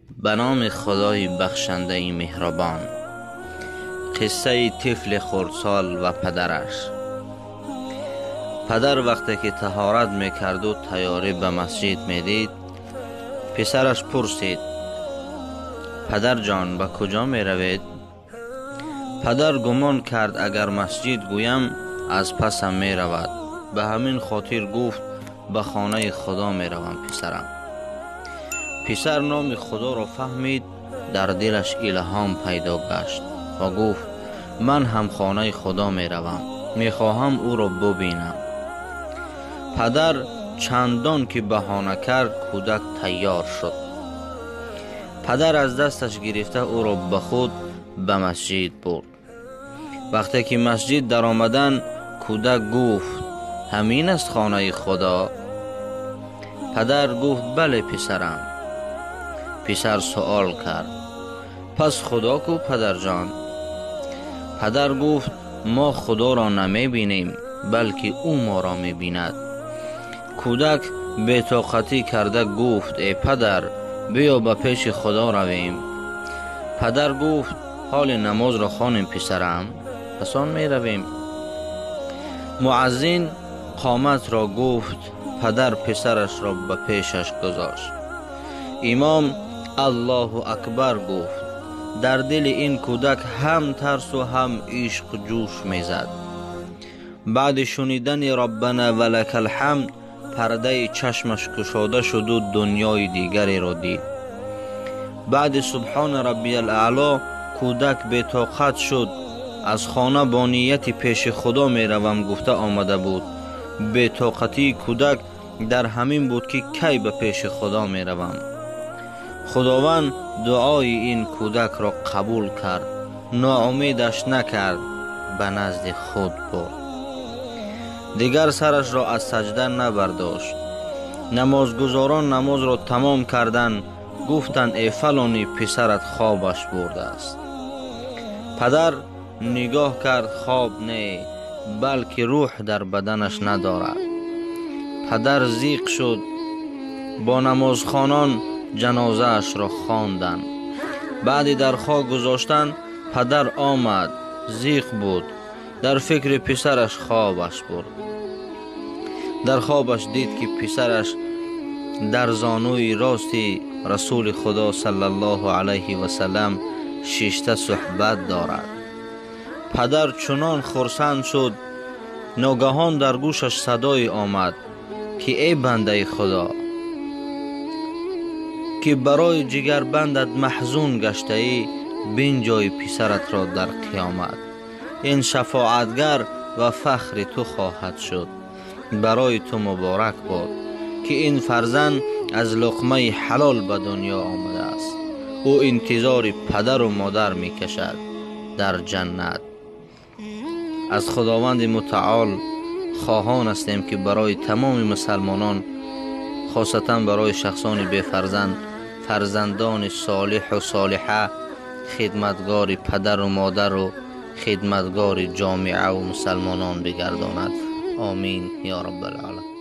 به نام خدای بخشنده مهربان. قصه طفل خردسال و پدرش. پدر وقتی که طهارت میکرد و تیاری به مسجد میدید، پسرش پرسید: پدر جان، به کجا می روید؟ پدر گمان کرد اگر مسجد گویم از پسم می رود، به همین خاطر گفت به خانه خدا می روم پسرم. پسر نام خدا را فهمید، در دلش الهام پیدا گشت و گفت: من هم خانه خدا می روم، می خواهم او را ببینم. پدر چندان که بهانه کرد، کودک تیار شد. پدر از دستش گرفته او را به خود به مسجد برد. وقتی که مسجد در آمدن، کودک گفت: همین است خانه خدا؟ پدر گفت: بله پسرم. پسر سوال کرد: پس خدا کو پدر جان؟ پدر گفت: ما خدا را نمی بینیم، بلکه او ما را می بیند. کودک بی‌طاقتی کرده گفت: ای پدر، بیا به پیش خدا رویم. پدر گفت: حال نماز را خوانیم پسرم، پس آن می رویم. مؤذن قامت را گفت. پدر پسرش را به پیشش گذاشت. امام الله اکبر گفت. در دل این کودک هم ترس و هم عشق جوش میزد. بعد شنیدن ربنا ولک الحمد، پرده چشمش گشاده شد و دنیای دیگری را دید. بعد سبحان ربی الاعلی، کودک بی‌طاقت شد. از خانه با نیت پیش خدا می روم گفته آمده بود. بی‌طاقتی کودک در همین بود که کی به پیش خدا می روم. خداوند دعای این کودک را قبول کرد، ناامیدش نکرد، به نزد خود برد. دیگر سرش را از سجده نبرداشت. نمازگزاران نماز را تمام کردند. گفتند: ای فلانی، پسرت خوابش برده است. پدر نگاه کرد، خواب نه، بلکه روح در بدنش ندارد. پدر ضیق شد. با نمازخوانان جنازه اش را خواندند. بعد در خاک گذاشتن. پدر آمد، ضیق بود، در فکر پسرش خوابش برد. در خوابش دید که پسرش در زانوی راستی رسول خدا صلی الله علیه و سلم شیشته صحبت دارد. پدر چنان خرسند شد. ناگهان در گوشش صدای آمد که ای بنده خدا، که برای جگر بندت محزون گشته ای، بنجای پسرت را در قیامت. این شفاعتگر و فخر تو خواهد شد. برای تو مبارک باد که این فرزند از لقمه حلال به دنیا آمده است. او انتظار پدر و مادر می کشد در جنت. از خداوند متعال خواهان هستیم که برای تمام مسلمانان، خاصتا برای شخصان بی فرزند، فرزندان صالح و صالحه، خدمتگار پدر و مادر و خدمتگار جامعه و مسلمانان بگرداند. آمین یا رب العالمین.